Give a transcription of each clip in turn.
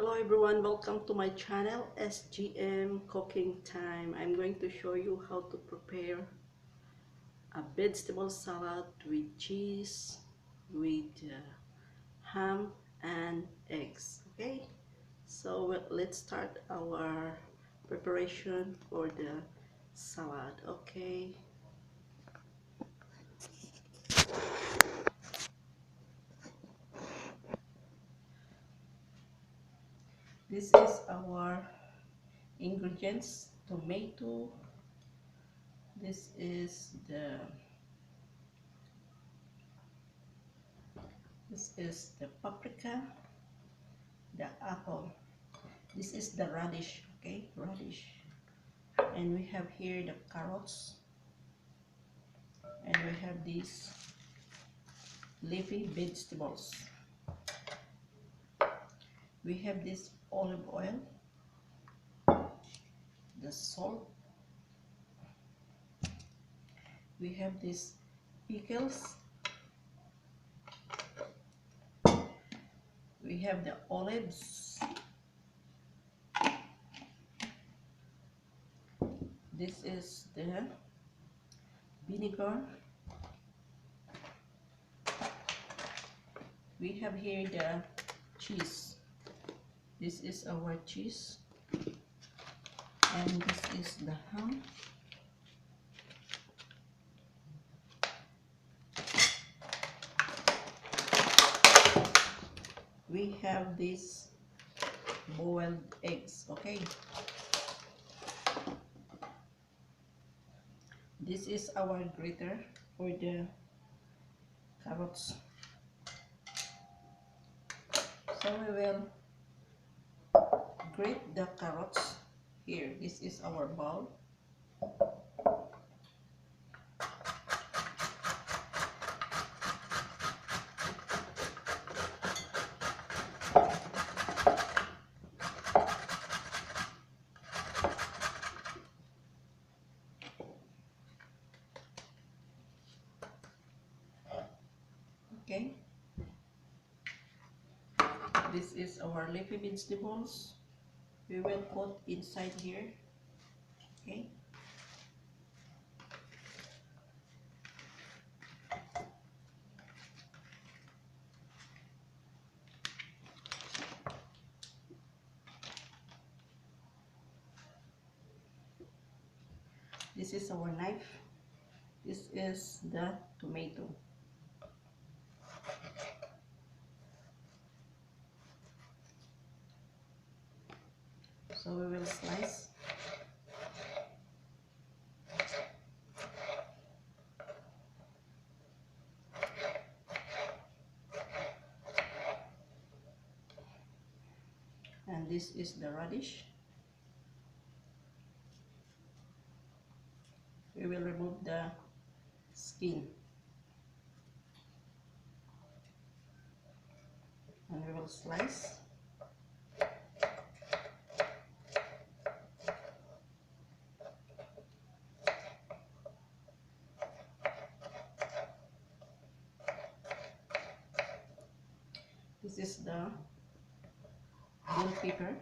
Hello everyone, welcome to my channel S.G.M cooking time. I'm going to show you how to prepare a vegetable salad with cheese, with ham and eggs. Okay, so let's start our preparation for the salad. Okay, this is our ingredients: tomato, this is the paprika, the apple, this is the radish. Okay, radish, and we have here the carrots, and we have these leafy vegetables. We have this olive oil, the salt, we have these pickles, we have the olives, this is the vinegar, we have here the cheese, this is our cheese, and this is the ham, we have these boiled eggs. Okay, this is our grater for the carrots. So we will grate the carrots here. This is our bowl. Okay, this is our leafy vegetables. We will put inside here. Okay, this is our knife. This is the tomato. So we will slice. And this is the radish. We will remove the skin. And we will slice. This is the bell pepper.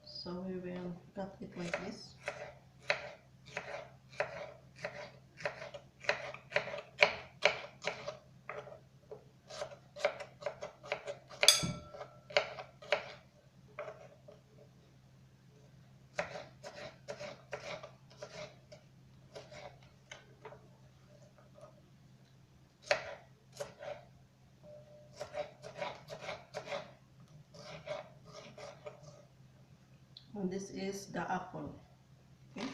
So we will cut it like this. And this is the apple. Okay,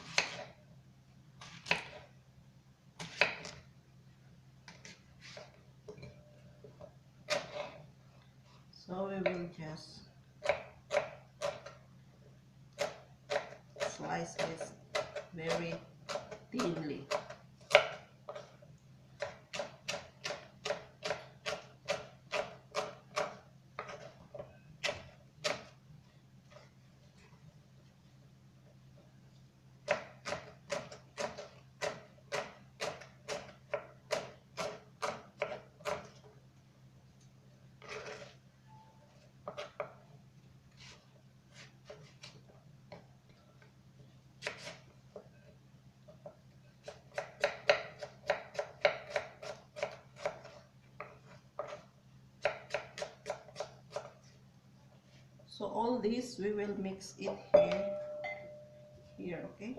so we will just slice this very thinly. So all this we will mix it here, okay?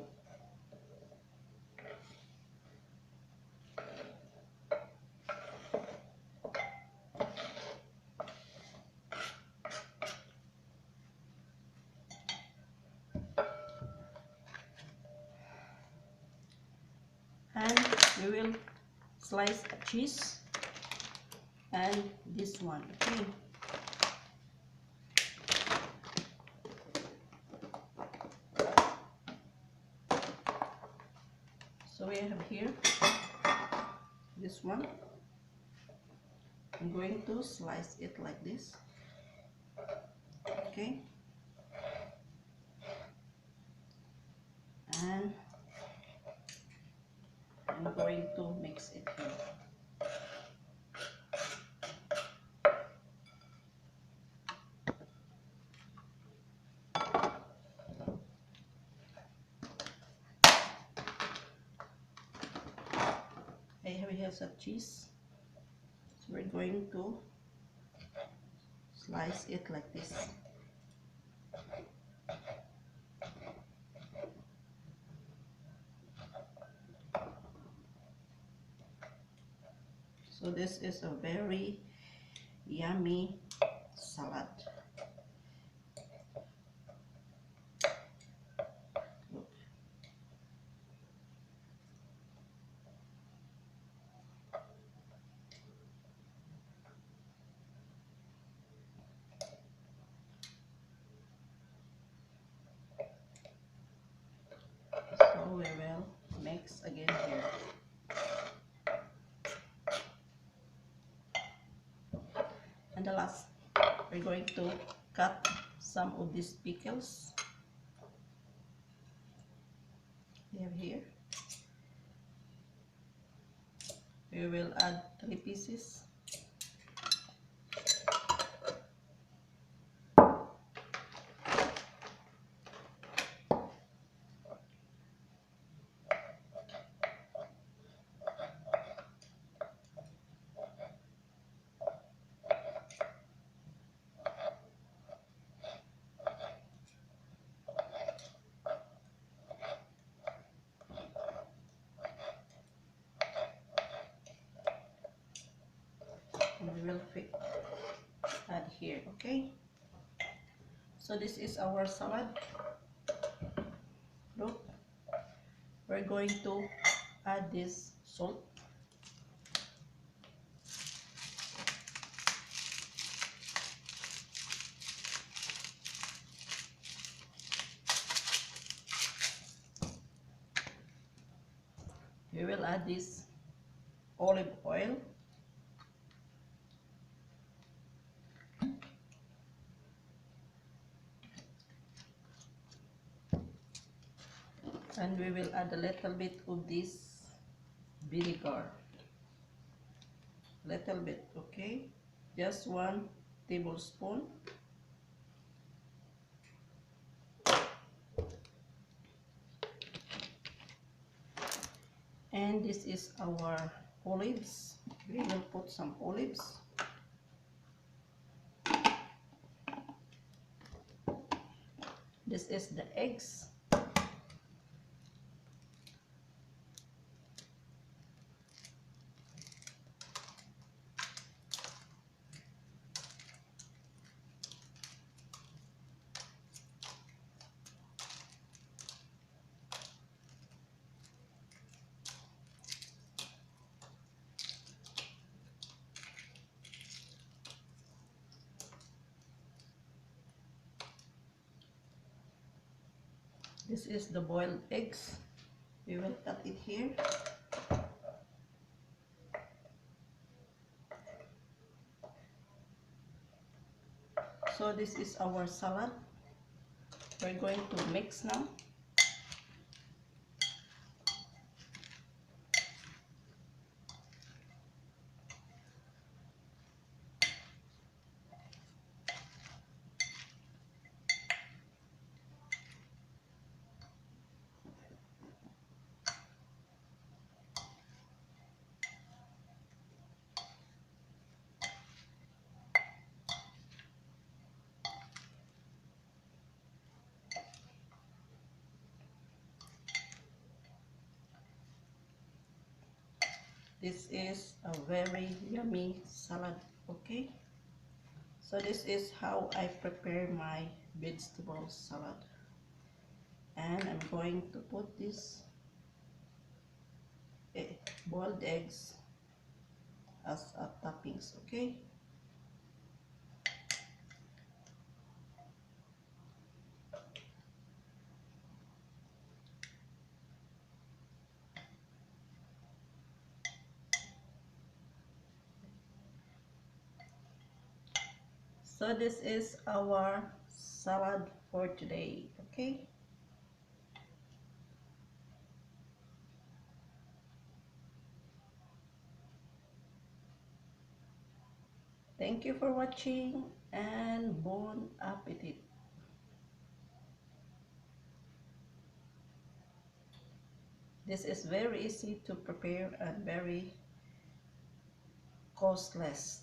And we will slice a cheese and this one, okay? So we have here this one. I'm going to slice it like this, okay? And I'm going to mix it here. I have here some cheese, so we're going to slice it like this. So this is a very yummy salad. Look. So we will mix again here. And the last, we're going to cut some of these pickles. We have here. We will add 3 pieces. And we will add here, okay? So this is our salad. Look, we're going to add this salt. We will add this olive oil. And we will add a little bit of this vinegar. Little bit, okay? Just 1 tablespoon. And this is our olives. We will put some olives. This is the eggs. This is the boiled eggs. We will cut it here. So this is our salad. We're going to mix now. This is a very yummy salad. Okay, so this is how I prepare my vegetable salad, and I'm going to put this boiled eggs as a toppings. Okay, so this is our salad for today. Okay, thank you for watching and bon appetit. This is very easy to prepare and very costless.